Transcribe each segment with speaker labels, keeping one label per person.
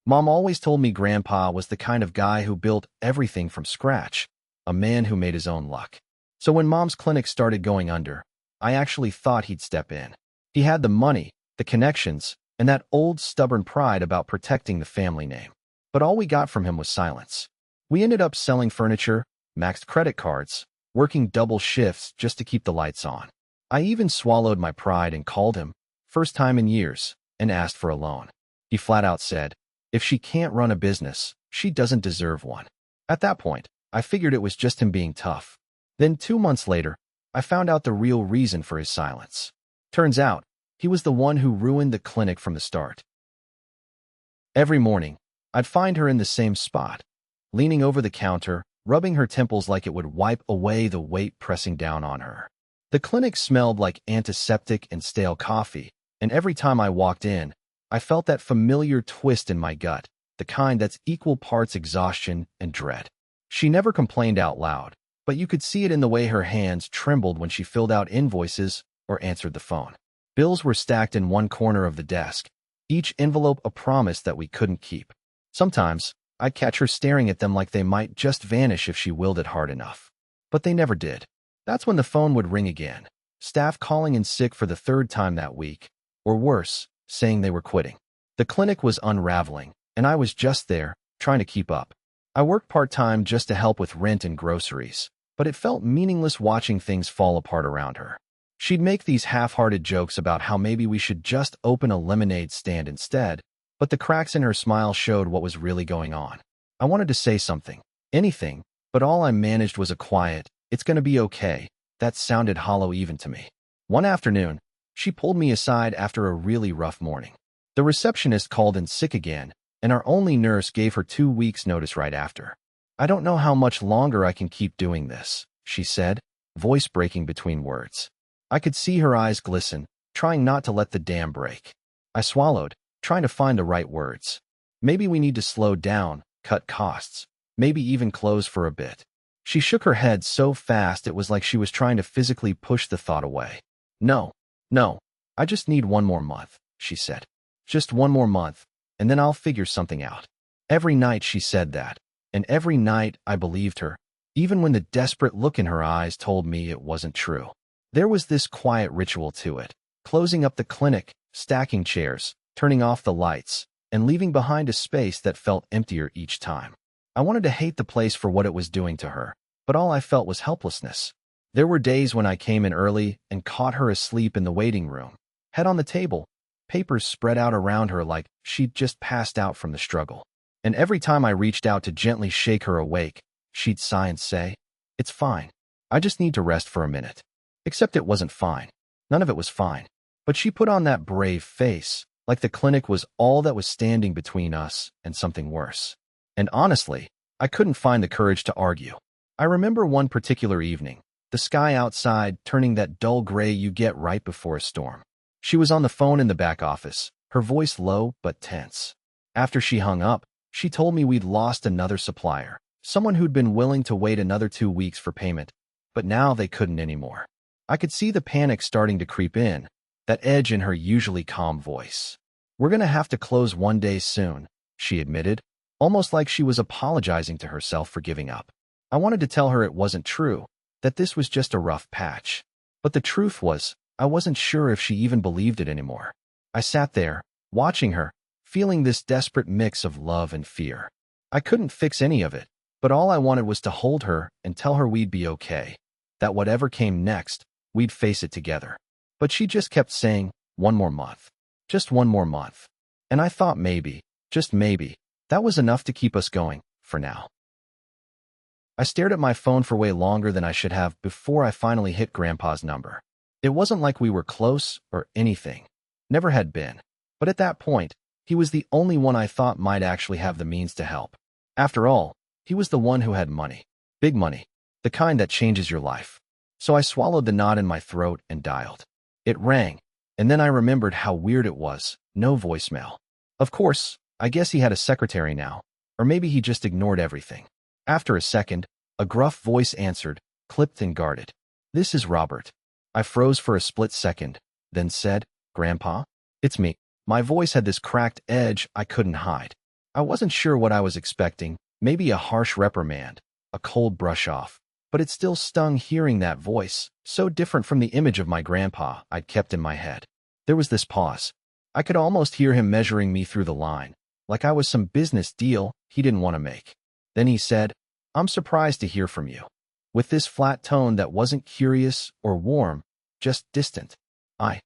Speaker 1: Mom always told me Grandpa was the kind of guy who built everything from scratch, a man who made his own luck. So when Mom's clinic started going under, I actually thought he'd step in. He had the money, the connections, and that old stubborn pride about protecting the family name. But all we got from him was silence. We ended up selling furniture, maxed credit cards, working double shifts just to keep the lights on. I even swallowed my pride and called him, first time in years, and asked for a loan. He flat out said, if she can't run a business, she doesn't deserve one. At that point, I figured it was just him being tough. Then 2 months later, I found out the real reason for his silence. Turns out, he was the one who ruined the clinic from the start. Every morning, I'd find her in the same spot, leaning over the counter, rubbing her temples like it would wipe away the weight pressing down on her. The clinic smelled like antiseptic and stale coffee, and every time I walked in, I felt that familiar twist in my gut, the kind that's equal parts exhaustion and dread. She never complained out loud, but you could see it in the way her hands trembled when she filled out invoices or answered the phone. Bills were stacked in one corner of the desk, each envelope a promise that we couldn't keep. Sometimes, I'd catch her staring at them like they might just vanish if she willed it hard enough. But they never did. That's when the phone would ring again, staff calling in sick for the 3rd time that week, or worse, saying they were quitting. The clinic was unraveling, and I was just there, trying to keep up. I worked part-time just to help with rent and groceries, but it felt meaningless watching things fall apart around her. She'd make these half-hearted jokes about how maybe we should just open a lemonade stand instead, but the cracks in her smile showed what was really going on. I wanted to say something, anything, but all I managed was a quiet, "It's gonna be okay," that sounded hollow even to me. One afternoon, she pulled me aside after a really rough morning. The receptionist called in sick again, and our only nurse gave her 2 weeks' notice right after. "I don't know how much longer I can keep doing this," she said, voice breaking between words. I could see her eyes glisten, trying not to let the dam break. I swallowed, trying to find the right words. Maybe we need to slow down, cut costs, maybe even close for a bit. She shook her head so fast it was like she was trying to physically push the thought away. No, I just need 1 more month, she said. Just 1 more month, and then I'll figure something out. Every night she said that, and every night I believed her, even when the desperate look in her eyes told me it wasn't true. There was this quiet ritual to it, closing up the clinic, stacking chairs, turning off the lights, and leaving behind a space that felt emptier each time. I wanted to hate the place for what it was doing to her, but all I felt was helplessness. There were days when I came in early and caught her asleep in the waiting room, head on the table, papers spread out around her like she'd just passed out from the struggle. And every time I reached out to gently shake her awake, she'd sigh and say, "It's fine. I just need to rest for a minute." Except it wasn't fine. None of it was fine. But she put on that brave face, like the clinic was all that was standing between us and something worse. And honestly, I couldn't find the courage to argue. I remember one particular evening, the sky outside turning that dull gray you get right before a storm. She was on the phone in the back office, her voice low but tense. After she hung up, she told me we'd lost another supplier, someone who'd been willing to wait another 2 weeks for payment, but now they couldn't anymore. I could see the panic starting to creep in, that edge in her usually calm voice. "We're gonna have to close one day soon," she admitted, almost like she was apologizing to herself for giving up. I wanted to tell her it wasn't true, that this was just a rough patch. But the truth was, I wasn't sure if she even believed it anymore. I sat there, watching her, feeling this desperate mix of love and fear. I couldn't fix any of it, but all I wanted was to hold her and tell her we'd be okay, that whatever came next, we'd face it together. But she just kept saying, 1 more month. Just 1 more month. And I thought maybe, just maybe, that was enough to keep us going, for now. I stared at my phone for way longer than I should have before I finally hit Grandpa's number. It wasn't like we were close or anything. Never had been. But at that point, he was the only one I thought might actually have the means to help. After all, he was the one who had money. Big money. The kind that changes your life. So I swallowed the knot in my throat and dialed. It rang, and then I remembered how weird it was, no voicemail. Of course, I guess he had a secretary now, or maybe he just ignored everything. After a second, a gruff voice answered, clipped and guarded. "This is Robert." I froze for a split second, then said, "Grandpa?" "It's me." My voice had this cracked edge I couldn't hide. I wasn't sure what I was expecting, maybe a harsh reprimand, a cold brush off, but it still stung hearing that voice, so different from the image of my grandpa I'd kept in my head. There was this pause. I could almost hear him measuring me through the line, like I was some business deal he didn't want to make. Then he said, "I'm surprised to hear from you," with this flat tone that wasn't curious or warm, just distant. I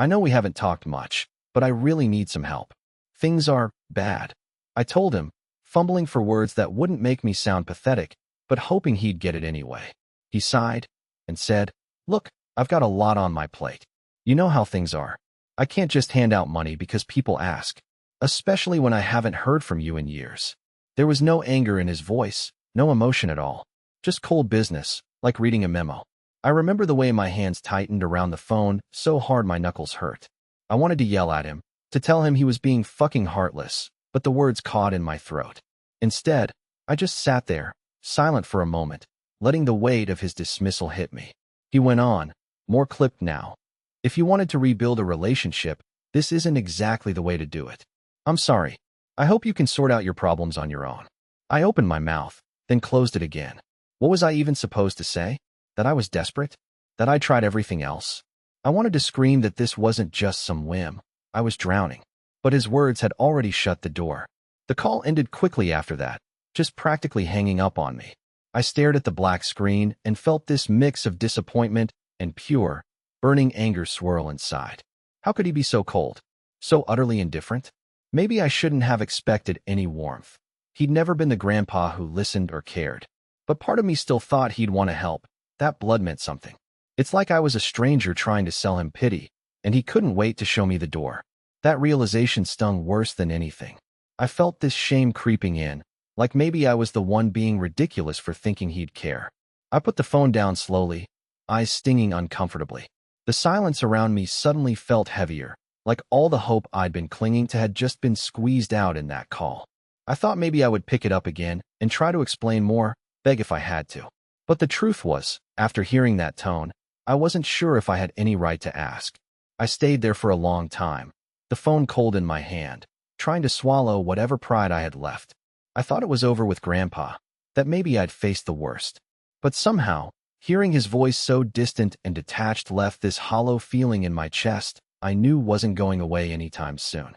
Speaker 1: know we haven't talked much, but I really need some help. Things are bad," I told him, fumbling for words that wouldn't make me sound pathetic, but hoping he'd get it anyway. He sighed and said, "Look, I've got a lot on my plate. You know how things are. I can't just hand out money because people ask, especially when I haven't heard from you in years." There was no anger in his voice, no emotion at all, just cold business, like reading a memo. I remember the way my hands tightened around the phone so hard my knuckles hurt. I wanted to yell at him, to tell him he was being fucking heartless, but the words caught in my throat. Instead, I just sat there, silent for a moment, letting the weight of his dismissal hit me. He went on, more clipped now. "If you wanted to rebuild a relationship, this isn't exactly the way to do it. I'm sorry. I hope you can sort out your problems on your own." I opened my mouth, then closed it again. What was I even supposed to say? That I was desperate? That I tried everything else? I wanted to scream that this wasn't just some whim. I was drowning. But his words had already shut the door. The call ended quickly after that, just practically hanging up on me. I stared at the black screen and felt this mix of disappointment and pure, burning anger swirl inside. How could he be so cold? So utterly indifferent? Maybe I shouldn't have expected any warmth. He'd never been the grandpa who listened or cared. But part of me still thought he'd want to help. That blood meant something. It's like I was a stranger trying to sell him pity, and he couldn't wait to show me the door. That realization stung worse than anything. I felt this shame creeping in, like maybe I was the one being ridiculous for thinking he'd care. I put the phone down slowly, eyes stinging uncomfortably. The silence around me suddenly felt heavier, like all the hope I'd been clinging to had just been squeezed out in that call. I thought maybe I would pick it up again and try to explain more, beg if I had to. But the truth was, after hearing that tone, I wasn't sure if I had any right to ask. I stayed there for a long time, the phone cold in my hand, trying to swallow whatever pride I had left. I thought it was over with Grandpa, that maybe I'd faced the worst. But somehow, hearing his voice so distant and detached left this hollow feeling in my chest I knew wasn't going away anytime soon.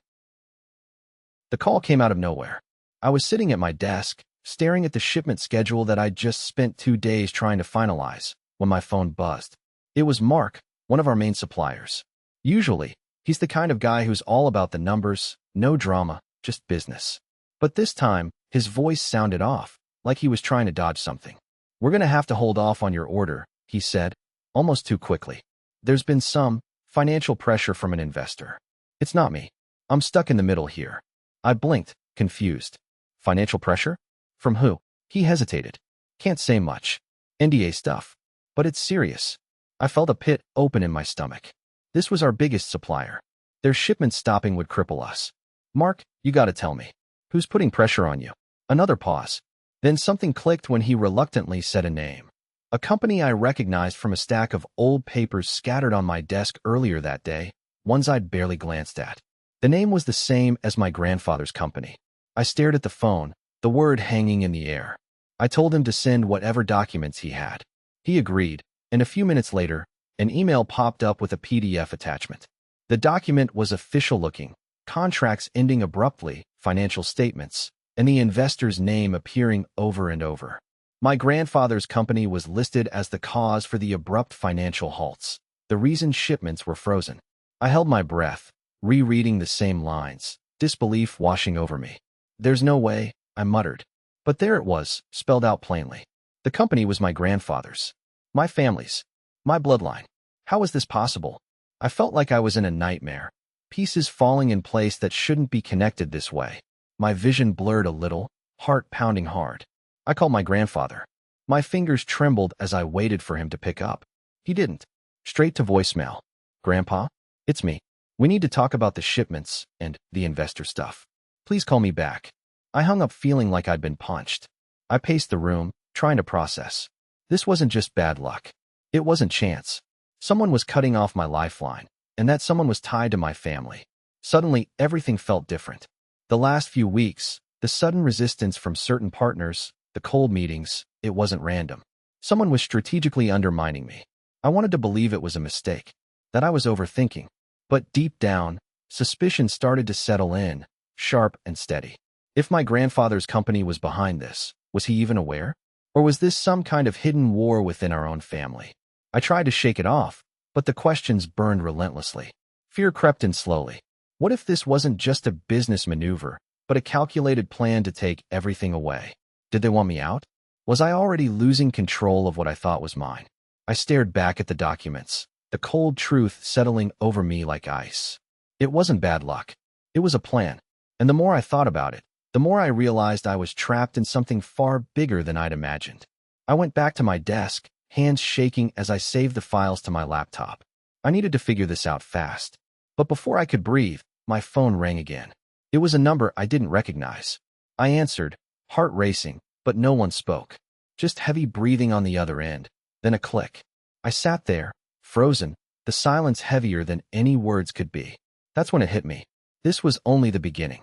Speaker 1: The call came out of nowhere. I was sitting at my desk, staring at the shipment schedule that I'd just spent 2 days trying to finalize, when my phone buzzed. It was Mark, one of our main suppliers. Usually, he's the kind of guy who's all about the numbers, no drama, just business. But this time, his voice sounded off, like he was trying to dodge something. "We're going to have to hold off on your order," he said, almost too quickly. "There's been some financial pressure from an investor. It's not me. I'm stuck in the middle here." I blinked, confused. "Financial pressure? From who?" He hesitated. "Can't say much. NDA stuff. But it's serious." I felt a pit open in my stomach. This was our biggest supplier. Their shipment stopping would cripple us. "Mark, you gotta tell me. Who's putting pressure on you?" Another pause. Then something clicked when he reluctantly said a name. A company I recognized from a stack of old papers scattered on my desk earlier that day, ones I'd barely glanced at. The name was the same as my grandfather's company. I stared at the phone, the word hanging in the air. I told him to send whatever documents he had. He agreed, and a few minutes later, an email popped up with a PDF attachment. The document was official-looking, contracts ending abruptly, financial statements, and the investor's name appearing over and over. My grandfather's company was listed as the cause for the abrupt financial halts, the reason shipments were frozen. I held my breath, rereading the same lines, disbelief washing over me. "There's no way," I muttered. But there it was, spelled out plainly. The company was my grandfather's. My family's. My bloodline. How was this possible? I felt like I was in a nightmare, pieces falling in place that shouldn't be connected this way. My vision blurred a little, heart pounding hard. I called my grandfather. My fingers trembled as I waited for him to pick up. He didn't. Straight to voicemail. "Grandpa? It's me. We need to talk about the shipments and the investor stuff. Please call me back." I hung up feeling like I'd been punched. I paced the room, trying to process. This wasn't just bad luck. It wasn't chance. Someone was cutting off my lifeline, and that someone was tied to my family. Suddenly, everything felt different. The last few weeks, The sudden resistance from certain partners, the cold meetings, it wasn't random. Someone was strategically undermining me. I wanted to believe it was a mistake, that I was overthinking. But deep down, suspicion started to settle in, sharp and steady. If my grandfather's company was behind this, was he even aware? Or was this some kind of hidden war within our own family? I tried to shake it off, but the questions burned relentlessly. Fear crept in slowly. What if this wasn't just a business maneuver, but a calculated plan to take everything away? Did they want me out? Was I already losing control of what I thought was mine? I stared back at the documents, the cold truth settling over me like ice. It wasn't bad luck. It was a plan. And the more I thought about it, the more I realized I was trapped in something far bigger than I'd imagined. I went back to my desk, hands shaking as I saved the files to my laptop. I needed to figure this out fast. But before I could breathe, my phone rang again. It was a number I didn't recognize. I answered, heart racing, but no one spoke. Just heavy breathing on the other end, then a click. I sat there, frozen, the silence heavier than any words could be. That's when it hit me. This was only the beginning.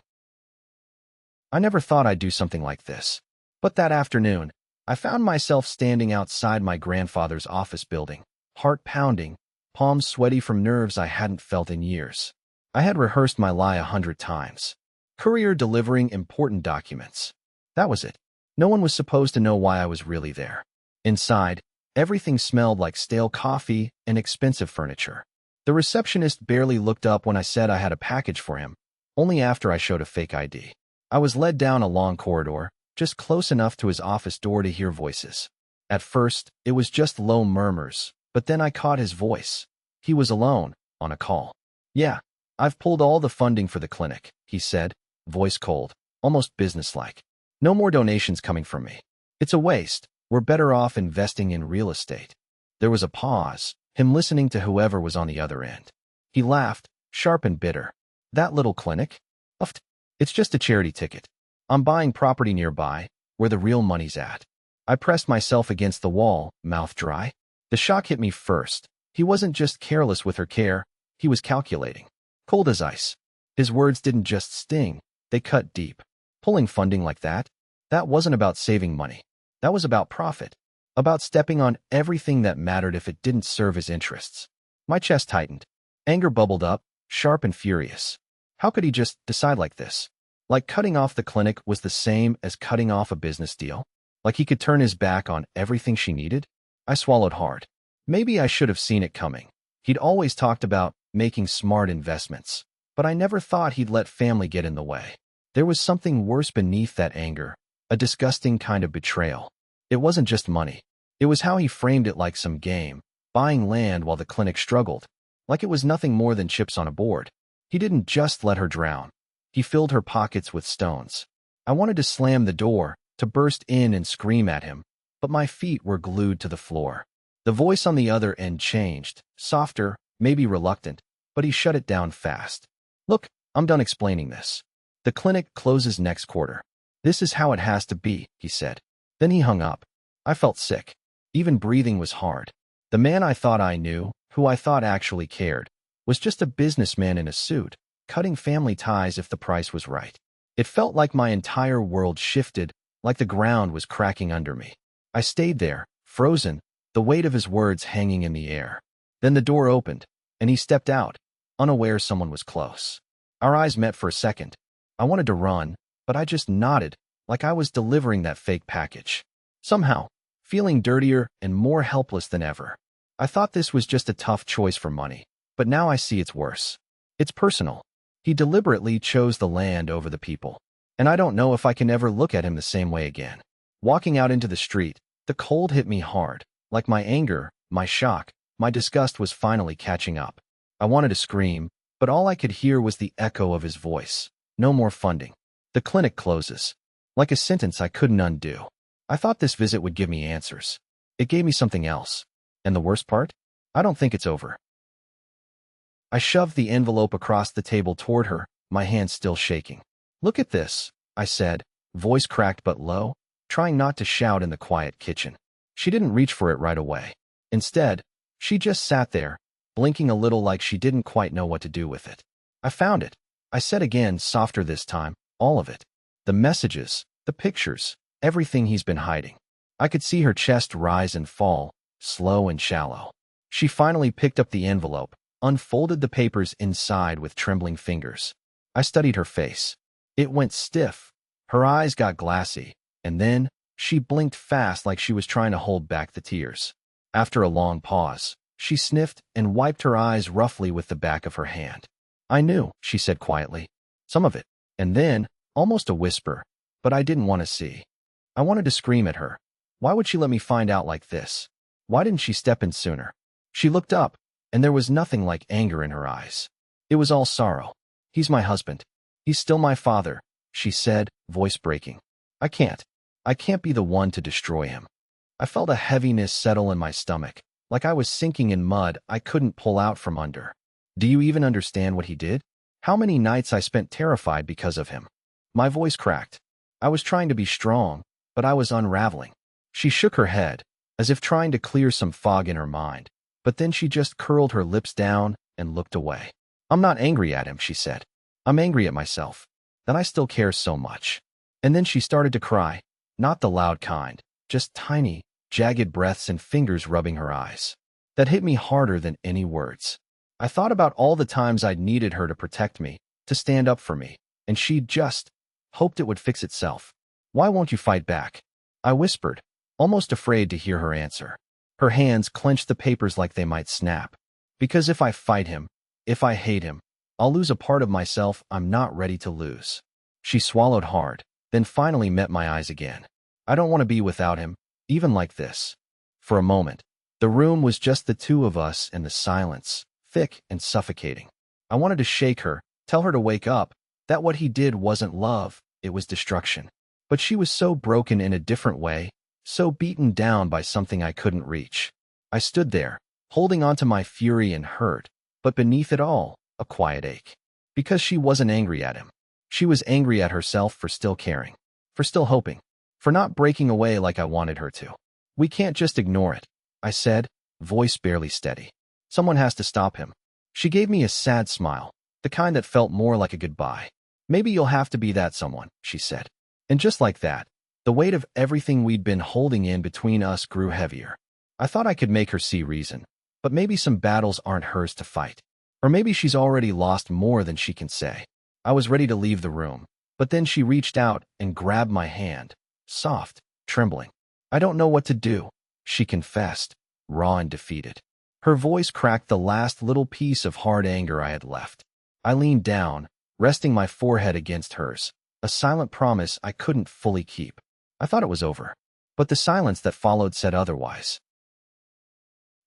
Speaker 1: I never thought I'd do something like this. But that afternoon, I found myself standing outside my grandfather's office building, heart pounding, palms sweaty from nerves I hadn't felt in years. I had rehearsed my lie 100 times. Courier delivering important documents. That was it. No one was supposed to know why I was really there. Inside, everything smelled like stale coffee and expensive furniture. The receptionist barely looked up when I said I had a package for him, only after I showed a fake ID. I was led down a long corridor, just close enough to his office door to hear voices. At first, it was just low murmurs, but then I caught his voice. He was alone, on a call. Yeah, I've pulled all the funding for the clinic, he said, voice cold, almost businesslike. No more donations coming from me. It's a waste. We're better off investing in real estate. There was a pause, him listening to whoever was on the other end. He laughed, sharp and bitter. That little clinic? Uffed. It's just a charity ticket. I'm buying property nearby, where the real money's at. I pressed myself against the wall, mouth dry. The shock hit me first. He wasn't just careless with her care, he was calculating. Cold as ice. His words didn't just sting, they cut deep. Pulling funding like that wasn't about saving money. That was about profit. About stepping on everything that mattered if it didn't serve his interests. My chest tightened. Anger bubbled up, sharp and furious. How could he just decide like this? Like cutting off the clinic was the same as cutting off a business deal? Like he could turn his back on everything she needed? I swallowed hard. Maybe I should have seen it coming. He'd always talked about making smart investments, but I never thought he'd let family get in the way. There was something worse beneath that anger, a disgusting kind of betrayal. It wasn't just money. It was how he framed it, like some game, buying land while the clinic struggled, like it was nothing more than chips on a board. He didn't just let her drown. He filled her pockets with stones. I wanted to slam the door, to burst in and scream at him, but my feet were glued to the floor. The voice on the other end changed, softer, maybe reluctant, but he shut it down fast. Look, I'm done explaining this. The clinic closes next quarter. This is how it has to be, he said. Then he hung up. I felt sick. Even breathing was hard. The man I thought I knew, who I thought actually cared, was just a businessman in a suit, cutting family ties if the price was right. It felt like my entire world shifted, like the ground was cracking under me. I stayed there, frozen, the weight of his words hanging in the air. Then the door opened, and he stepped out, unaware someone was close. Our eyes met for a second. I wanted to run, but I just nodded, like I was delivering that fake package. Somehow, feeling dirtier and more helpless than ever. I thought this was just a tough choice for money, but now I see it's worse. It's personal. He deliberately chose the land over the people, and I don't know if I can ever look at him the same way again. Walking out into the street, the cold hit me hard, like my anger, my shock, my disgust was finally catching up. I wanted to scream, but all I could hear was the echo of his voice. No more funding. The clinic closes. Like a sentence I couldn't undo. I thought this visit would give me answers. It gave me something else. And the worst part? I don't think it's over. I shoved the envelope across the table toward her, my hand still shaking. Look at this, I said, voice cracked but low, trying not to shout in the quiet kitchen. She didn't reach for it right away. Instead, she just sat there, blinking a little like she didn't quite know what to do with it. I found it. I said again, softer this time, all of it. The messages, the pictures, everything he's been hiding. I could see her chest rise and fall, slow and shallow. She finally picked up the envelope, unfolded the papers inside with trembling fingers. I studied her face. It went stiff. Her eyes got glassy, and then she blinked fast like she was trying to hold back the tears. After a long pause, she sniffed and wiped her eyes roughly with the back of her hand. "I knew," she said quietly. "Some of it." And then, almost a whisper, "But I didn't want to see." I wanted to scream at her. Why would she let me find out like this? Why didn't she step in sooner? She looked up, and there was nothing like anger in her eyes. It was all sorrow. "He's my husband. He's still my father," she said, voice breaking. I can't be the one to destroy him." I felt a heaviness settle in my stomach, like I was sinking in mud I couldn't pull out from under. "Do you even understand what he did? How many nights I spent terrified because of him?" My voice cracked. I was trying to be strong, but I was unraveling. She shook her head, as if trying to clear some fog in her mind, but then she just curled her lips down and looked away. "I'm not angry at him," she said. "I'm angry at myself, that I still care so much." And then she started to cry, not the loud kind, just tiny, jagged breaths and fingers rubbing her eyes. That hit me harder than any words. I thought about all the times I'd needed her to protect me, to stand up for me, and she'd just hoped it would fix itself. "Why won't you fight back?" I whispered, almost afraid to hear her answer. Her hands clenched the papers like they might snap. "Because if I fight him, if I hate him, I'll lose a part of myself I'm not ready to lose." She swallowed hard, then finally met my eyes again. "I don't want to be without him, even like this." For a moment, the room was just the two of us and the silence, thick and suffocating. I wanted to shake her, tell her to wake up, that what he did wasn't love, it was destruction. But she was so broken in a different way, so beaten down by something I couldn't reach. I stood there, holding on to my fury and hurt, but beneath it all, a quiet ache. Because she wasn't angry at him. She was angry at herself for still caring, for still hoping, for not breaking away like I wanted her to. "We can't just ignore it," I said, voice barely steady. "Someone has to stop him." She gave me a sad smile, the kind that felt more like a goodbye. "Maybe you'll have to be that someone," she said. And just like that, the weight of everything we'd been holding in between us grew heavier. I thought I could make her see reason, but maybe some battles aren't hers to fight. Or maybe she's already lost more than she can say. I was ready to leave the room, but then she reached out and grabbed my hand, soft, trembling. "I don't know what to do," she confessed, raw and defeated. Her voice cracked the last little piece of hard anger I had left. I leaned down, resting my forehead against hers, a silent promise I couldn't fully keep. I thought it was over, but the silence that followed said otherwise.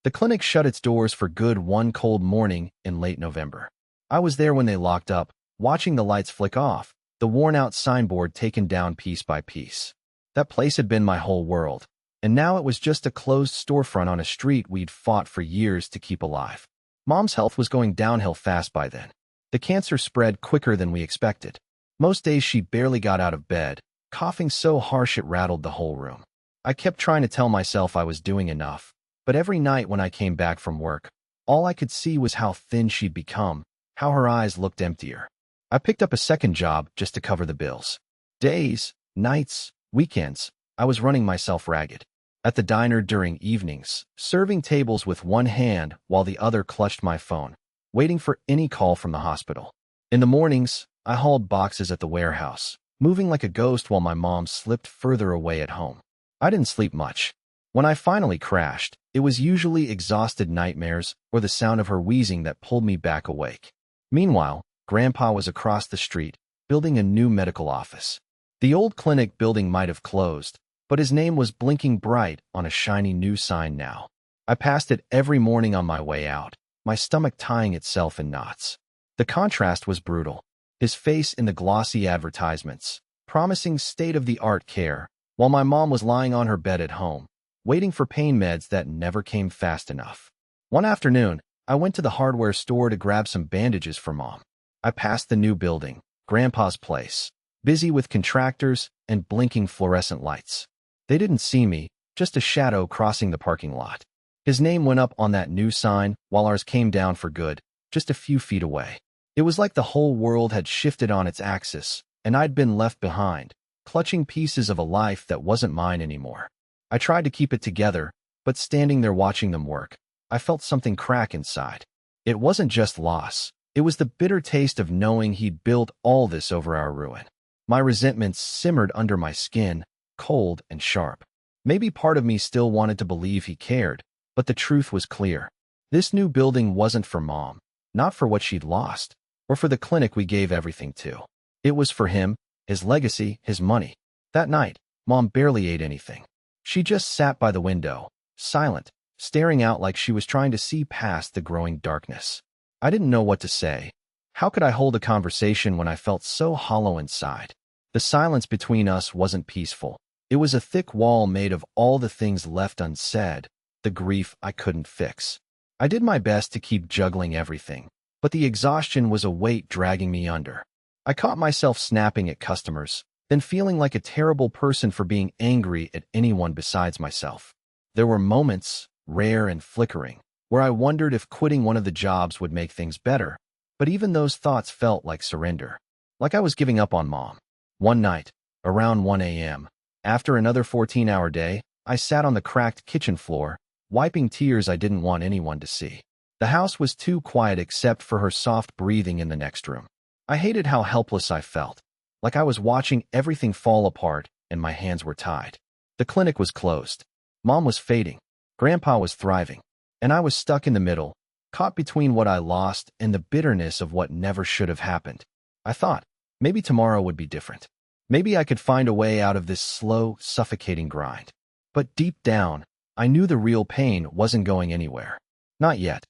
Speaker 1: The clinic shut its doors for good one cold morning in late November. I was there when they locked up, watching the lights flick off, the worn-out signboard taken down piece by piece. That place had been my whole world, and now it was just a closed storefront on a street we'd fought for years to keep alive. Mom's health was going downhill fast by then. The cancer spread quicker than we expected. Most days she barely got out of bed, coughing so harsh it rattled the whole room. I kept trying to tell myself I was doing enough, but every night when I came back from work, all I could see was how thin she'd become, how her eyes looked emptier. I picked up a second job just to cover the bills. Days, nights, weekends, I was running myself ragged. At the diner during evenings, serving tables with one hand while the other clutched my phone, waiting for any call from the hospital. In the mornings, I hauled boxes at the warehouse, moving like a ghost while my mom slipped further away at home. I didn't sleep much. When I finally crashed, it was usually exhausted nightmares or the sound of her wheezing that pulled me back awake. Meanwhile, Grandpa was across the street, building a new medical office. The old clinic building might have closed, but his name was blinking bright on a shiny new sign now. I passed it every morning on my way out, my stomach tying itself in knots. The contrast was brutal. His face in the glossy advertisements, promising state-of-the-art care, while my mom was lying on her bed at home, waiting for pain meds that never came fast enough. One afternoon, I went to the hardware store to grab some bandages for Mom. I passed the new building, Grandpa's place, busy with contractors and blinking fluorescent lights. They didn't see me, just a shadow crossing the parking lot. His name went up on that new sign while ours came down for good, just a few feet away. It was like the whole world had shifted on its axis, and I'd been left behind, clutching pieces of a life that wasn't mine anymore. I tried to keep it together, but standing there watching them work, I felt something crack inside. It wasn't just loss. It was the bitter taste of knowing he'd built all this over our ruin. My resentment simmered under my skin, cold and sharp. Maybe part of me still wanted to believe he cared, but the truth was clear. This new building wasn't for Mom, not for what she'd lost, or for the clinic we gave everything to. It was for him, his legacy, his money. That night, Mom barely ate anything. She just sat by the window, silent, staring out like she was trying to see past the growing darkness. I didn't know what to say. How could I hold a conversation when I felt so hollow inside? The silence between us wasn't peaceful. It was a thick wall made of all the things left unsaid, the grief I couldn't fix. I did my best to keep juggling everything, but the exhaustion was a weight dragging me under. I caught myself snapping at customers, then feeling like a terrible person for being angry at anyone besides myself. There were moments, rare and flickering, where I wondered if quitting one of the jobs would make things better, but even those thoughts felt like surrender, like I was giving up on Mom. One night, around 1 a.m., after another 14-hour day, I sat on the cracked kitchen floor, wiping tears I didn't want anyone to see. The house was too quiet except for her soft breathing in the next room. I hated how helpless I felt, like I was watching everything fall apart and my hands were tied. The clinic was closed. Mom was fading. Grandpa was thriving. And I was stuck in the middle, caught between what I lost and the bitterness of what never should have happened. I thought, maybe tomorrow would be different. Maybe I could find a way out of this slow, suffocating grind. But deep down, I knew the real pain wasn't going anywhere. Not yet.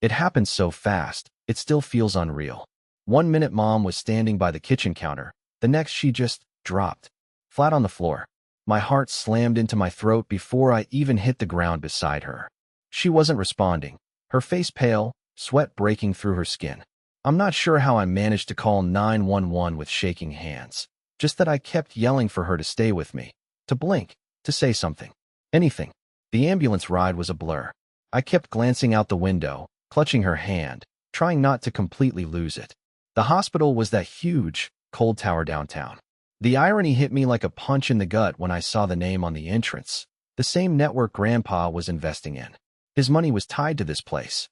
Speaker 1: It happened so fast, it still feels unreal. 1 minute Mom was standing by the kitchen counter, the next she just dropped, flat on the floor. My heart slammed into my throat before I even hit the ground beside her. She wasn't responding, her face pale, sweat breaking through her skin. I'm not sure how I managed to call 911 with shaking hands, just that I kept yelling for her to stay with me, to blink, to say something. Anything. The ambulance ride was a blur. I kept glancing out the window, clutching her hand, trying not to completely lose it. The hospital was that huge, cold tower downtown. The irony hit me like a punch in the gut when I saw the name on the entrance, the same network Grandpa was investing in. His money was tied to this place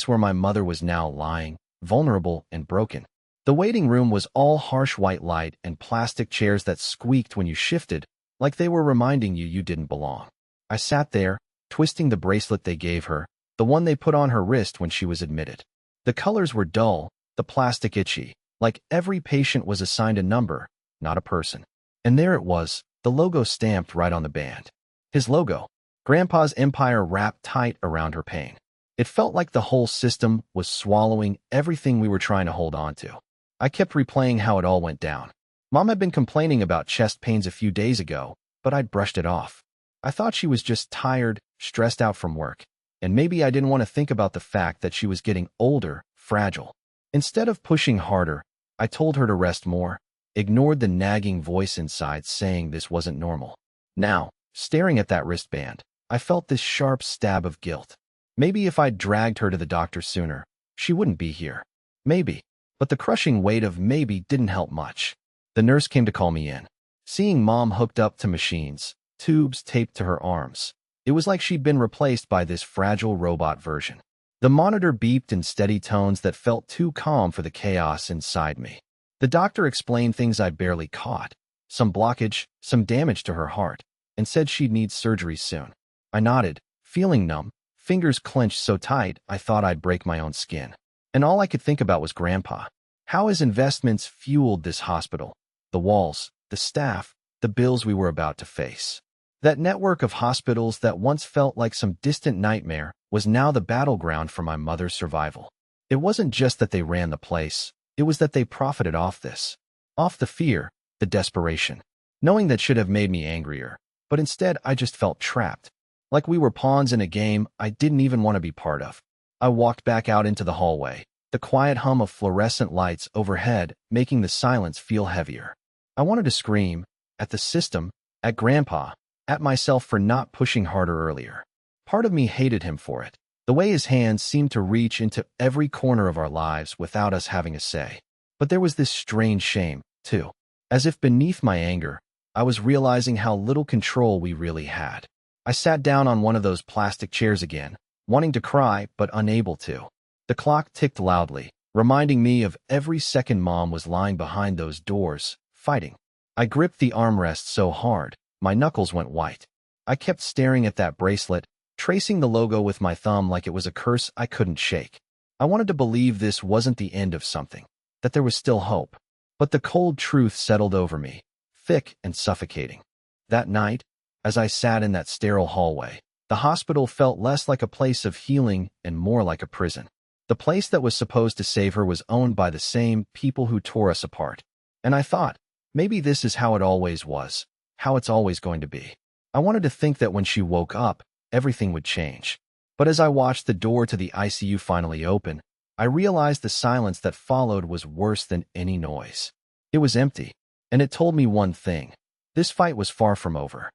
Speaker 1: where my mother was now lying, vulnerable and broken. The waiting room was all harsh white light and plastic chairs that squeaked when you shifted, like they were reminding you didn't belong. I sat there, twisting the bracelet they gave her, the one they put on her wrist when she was admitted. The colors were dull, the plastic itchy, like every patient was assigned a number, not a person. And there it was, the logo stamped right on the band. His logo. Grandpa's empire wrapped tight around her pain. It felt like the whole system was swallowing everything we were trying to hold on to. I kept replaying how it all went down. Mom had been complaining about chest pains a few days ago, but I'd brushed it off. I thought she was just tired, stressed out from work, and maybe I didn't want to think about the fact that she was getting older, fragile. Instead of pushing harder, I told her to rest more, ignored the nagging voice inside saying this wasn't normal. Now, staring at that wristband, I felt this sharp stab of guilt. Maybe if I'd dragged her to the doctor sooner, she wouldn't be here. Maybe. But the crushing weight of maybe didn't help much. The nurse came to call me in. Seeing Mom hooked up to machines, tubes taped to her arms, it was like she'd been replaced by this fragile robot version. The monitor beeped in steady tones that felt too calm for the chaos inside me. The doctor explained things I barely caught, some blockage, some damage to her heart, and said she'd need surgery soon. I nodded, feeling numb, fingers clenched so tight I thought I'd break my own skin. And all I could think about was Grandpa. How his investments fueled this hospital, the walls, the staff, the bills we were about to face. That network of hospitals that once felt like some distant nightmare was now the battleground for my mother's survival. It wasn't just that they ran the place, it was that they profited off this. Off the fear, the desperation. Knowing that should have made me angrier, but instead I just felt trapped. Like we were pawns in a game I didn't even want to be part of. I walked back out into the hallway, the quiet hum of fluorescent lights overhead making the silence feel heavier. I wanted to scream, at the system, at Grandpa, at myself for not pushing harder earlier. Part of me hated him for it, the way his hands seemed to reach into every corner of our lives without us having a say. But there was this strange shame, too. As if beneath my anger, I was realizing how little control we really had. I sat down on one of those plastic chairs again, wanting to cry but unable to. The clock ticked loudly, reminding me of every second Mom was lying behind those doors, fighting. I gripped the armrest so hard, my knuckles went white. I kept staring at that bracelet, tracing the logo with my thumb like it was a curse I couldn't shake. I wanted to believe this wasn't the end of something, that there was still hope. But the cold truth settled over me, thick and suffocating. That night, as I sat in that sterile hallway, the hospital felt less like a place of healing and more like a prison. The place that was supposed to save her was owned by the same people who tore us apart. And I thought, maybe this is how it always was, how it's always going to be. I wanted to think that when she woke up, everything would change. But as I watched the door to the ICU finally open, I realized the silence that followed was worse than any noise. It was empty, and it told me one thing. This fight was far from over.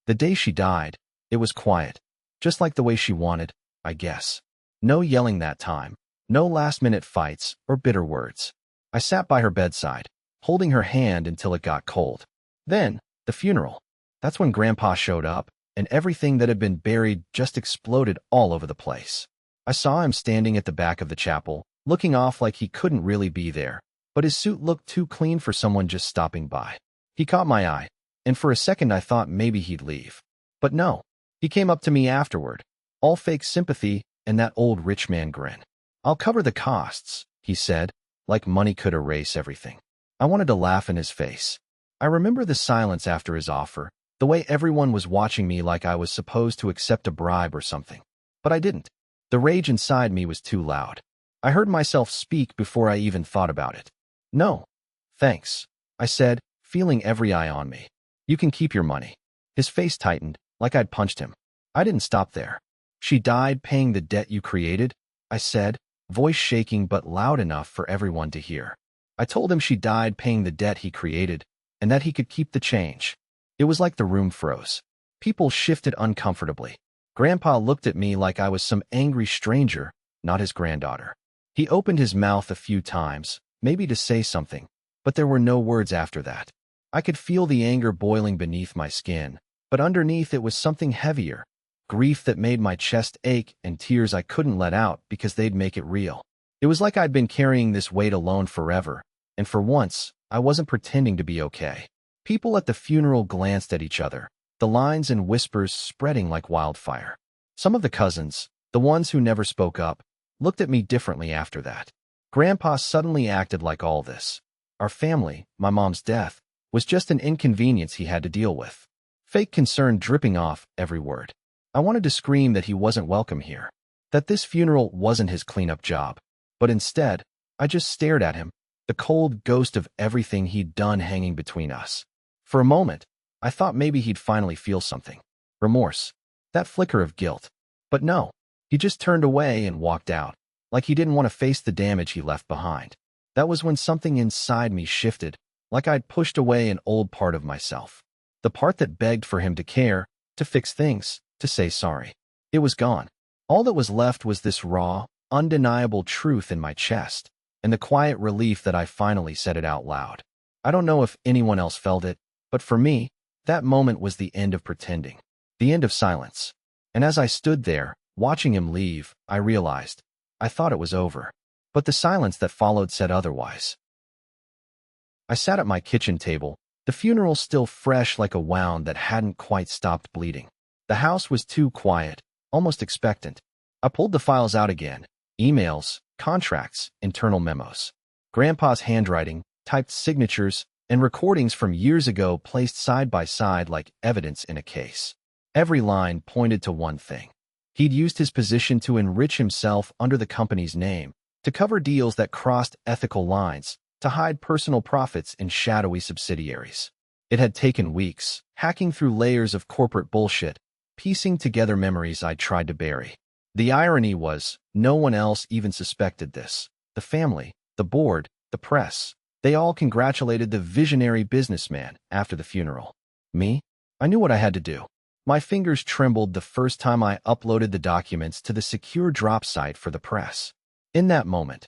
Speaker 1: The day she died, it was quiet, just like the way she wanted, I guess. No yelling that time, no last-minute fights or bitter words. I sat by her bedside, holding her hand until it got cold. Then, the funeral. That's when Grandpa showed up, and everything that had been buried just exploded all over the place. I saw him standing at the back of the chapel, looking off like he couldn't really be there, but his suit looked too clean for someone just stopping by. He caught my eye, and for a second I thought maybe he'd leave. But no, he came up to me afterward, all fake sympathy and that old rich man grin. "I'll cover the costs," he said, like money could erase everything. I wanted to laugh in his face. I remember the silence after his offer, the way everyone was watching me like I was supposed to accept a bribe or something. But I didn't. The rage inside me was too loud. I heard myself speak before I even thought about it. "No, thanks," I said, feeling every eye on me. "You can keep your money." His face tightened, like I'd punched him. I didn't stop there. "She died paying the debt you created," I said, voice shaking but loud enough for everyone to hear. I told him she died paying the debt he created, and that he could keep the change. It was like the room froze. People shifted uncomfortably. Grandpa looked at me like I was some angry stranger, not his granddaughter. He opened his mouth a few times, maybe to say something, but there were no words after that. I could feel the anger boiling beneath my skin, but underneath it was something heavier, grief that made my chest ache and tears I couldn't let out because they'd make it real. It was like I'd been carrying this weight alone forever, and for once, I wasn't pretending to be okay. People at the funeral glanced at each other, the lines and whispers spreading like wildfire. Some of the cousins, the ones who never spoke up, looked at me differently after that. Grandpa suddenly acted like all this. Our family, my mom's death, was just an inconvenience he had to deal with. Fake concern dripping off every word. I wanted to scream that he wasn't welcome here, that this funeral wasn't his cleanup job. But instead, I just stared at him, the cold ghost of everything he'd done hanging between us. For a moment, I thought maybe he'd finally feel something. Remorse. That flicker of guilt. But no, he just turned away and walked out, like he didn't want to face the damage he left behind. That was when something inside me shifted, like I'd pushed away an old part of myself. The part that begged for him to care, to fix things, to say sorry. It was gone. All that was left was this raw, undeniable truth in my chest, and the quiet relief that I finally said it out loud. I don't know if anyone else felt it, but for me, that moment was the end of pretending, the end of silence. And as I stood there, watching him leave, I realized, I thought it was over. But the silence that followed said otherwise. I sat at my kitchen table, the funeral still fresh like a wound that hadn't quite stopped bleeding. The house was too quiet, almost expectant. I pulled the files out again, emails, contracts, internal memos. Grandpa's handwriting, typed signatures, and recordings from years ago placed side by side like evidence in a case. Every line pointed to one thing. He'd used his position to enrich himself under the company's name, to cover deals that crossed ethical lines, to hide personal profits in shadowy subsidiaries. It had taken weeks, hacking through layers of corporate bullshit, piecing together memories I'd tried to bury. The irony was, no one else even suspected this. The family, the board, the press, they all congratulated the visionary businessman after the funeral. Me? I knew what I had to do. My fingers trembled the first time I uploaded the documents to the secure drop site for the press. In that moment,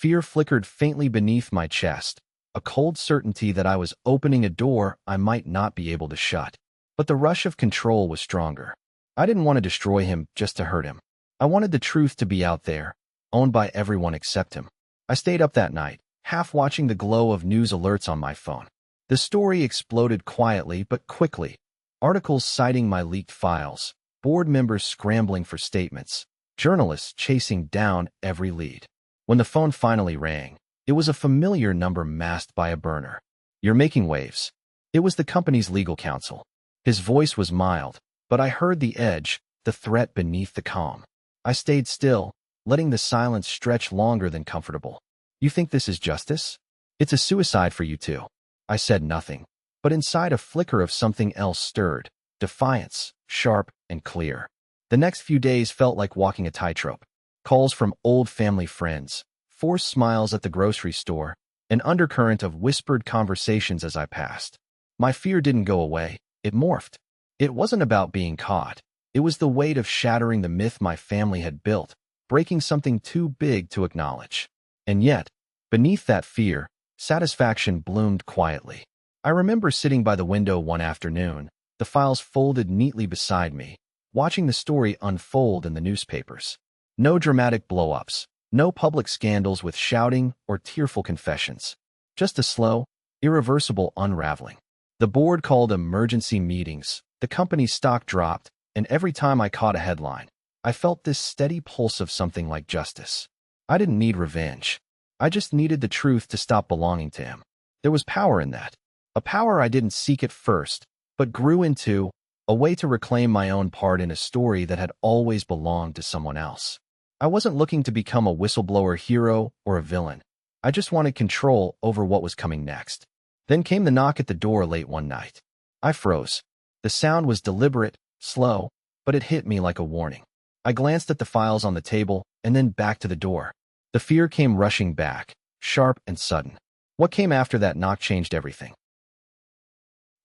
Speaker 1: Fear flickered faintly beneath my chest, a cold certainty that I was opening a door I might not be able to shut. But the rush of control was stronger. I didn't want to destroy him just to hurt him. I wanted the truth to be out there, owned by everyone except him. I stayed up that night, half watching the glow of news alerts on my phone. The story exploded quietly but quickly. Articles citing my leaked files, board members scrambling for statements, journalists chasing down every lead. When the phone finally rang, it was a familiar number masked by a burner. "You're making waves." It was the company's legal counsel. His voice was mild, but I heard the edge, the threat beneath the calm. I stayed still, letting the silence stretch longer than comfortable. "You think this is justice? It's a suicide for you too." I said nothing, but inside a flicker of something else stirred, defiance, sharp and clear. The next few days felt like walking a tightrope. Calls from old family friends, forced smiles at the grocery store, an undercurrent of whispered conversations as I passed. My fear didn't go away, it morphed. It wasn't about being caught. It was the weight of shattering the myth my family had built, breaking something too big to acknowledge. And yet, beneath that fear, satisfaction bloomed quietly. I remember sitting by the window one afternoon, the files folded neatly beside me, watching the story unfold in the newspapers. No dramatic blow-ups, no public scandals with shouting or tearful confessions. Just a slow, irreversible unraveling. The board called emergency meetings, the company's stock dropped, and every time I caught a headline, I felt this steady pulse of something like justice. I didn't need revenge. I just needed the truth to stop belonging to him. There was power in that. A power I didn't seek at first, but grew into a way to reclaim my own part in a story that had always belonged to someone else. I wasn't looking to become a whistleblower hero or a villain. I just wanted control over what was coming next. Then came the knock at the door late one night. I froze. The sound was deliberate, slow, but it hit me like a warning. I glanced at the files on the table and then back to the door. The fear came rushing back, sharp and sudden. What came after that knock changed everything.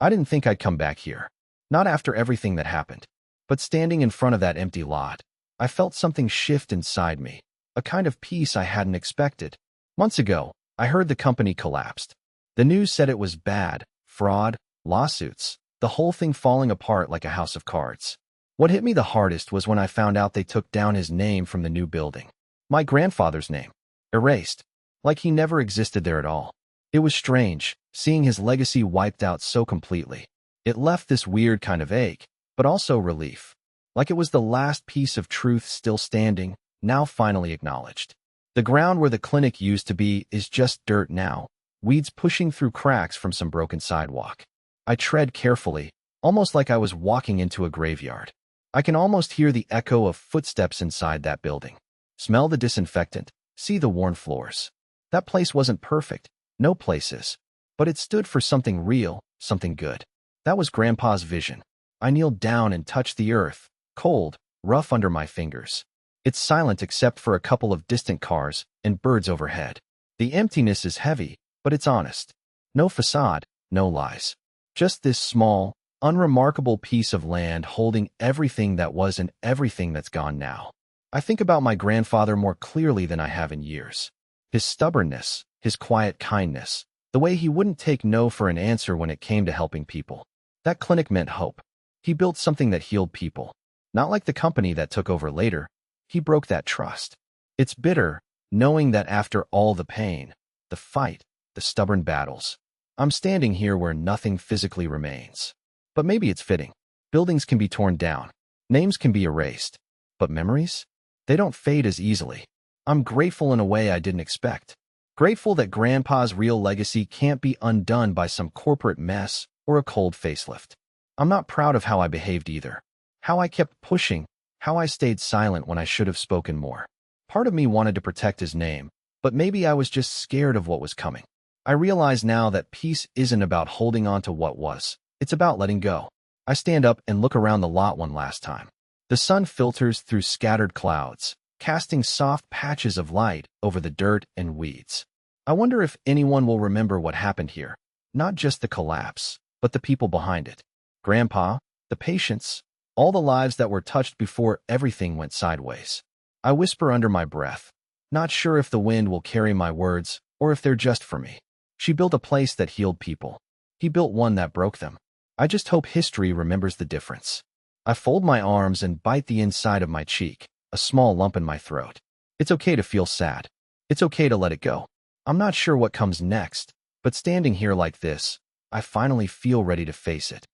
Speaker 1: I didn't think I'd come back here. Not after everything that happened. But standing in front of that empty lot, I felt something shift inside me, a kind of peace I hadn't expected. Months ago, I heard the company collapsed. The news said it was bad, fraud, lawsuits, the whole thing falling apart like a house of cards. What hit me the hardest was when I found out they took down his name from the new building. My grandfather's name. Erased. Like he never existed there at all. It was strange, seeing his legacy wiped out so completely. It left this weird kind of ache, but also relief. Like it was the last piece of truth still standing, now finally acknowledged. The ground where the clinic used to be is just dirt now, weeds pushing through cracks from some broken sidewalk. I tread carefully, almost like I was walking into a graveyard. I can almost hear the echo of footsteps inside that building. Smell the disinfectant, see the worn floors. That place wasn't perfect, no place is, but it stood for something real, something good. That was Grandpa's vision. I kneeled down and touched the earth, cold, rough under my fingers. It's silent except for a couple of distant cars and birds overhead. The emptiness is heavy, but it's honest. No facade, no lies. Just this small, unremarkable piece of land holding everything that was and everything that's gone now. I think about my grandfather more clearly than I have in years. His stubbornness, his quiet kindness, the way he wouldn't take no for an answer when it came to helping people. That clinic meant hope. He built something that healed people. Not like the company that took over later. He broke that trust. It's bitter, knowing that after all the pain, the fight, the stubborn battles, I'm standing here where nothing physically remains. But maybe it's fitting. Buildings can be torn down. Names can be erased. But memories? They don't fade as easily. I'm grateful in a way I didn't expect. Grateful that Grandpa's real legacy can't be undone by some corporate mess or a cold facelift. I'm not proud of how I behaved either. How I kept pushing, how I stayed silent when I should have spoken more. Part of me wanted to protect his name, but maybe I was just scared of what was coming. I realize now that peace isn't about holding on to what was. It's about letting go. I stand up and look around the lot one last time. The sun filters through scattered clouds, casting soft patches of light over the dirt and weeds. I wonder if anyone will remember what happened here. Not just the collapse, but the people behind it. Grandpa, the patients, all the lives that were touched before everything went sideways. I whisper under my breath, Not sure if the wind will carry my words or if they're just for me. She built a place that healed people. He built one that broke them. I just hope history remembers the difference. I fold my arms and bite the inside of my cheek, a small lump in my throat. It's okay to feel sad. It's okay to let it go. I'm not sure what comes next, but standing here like this, I finally feel ready to face it.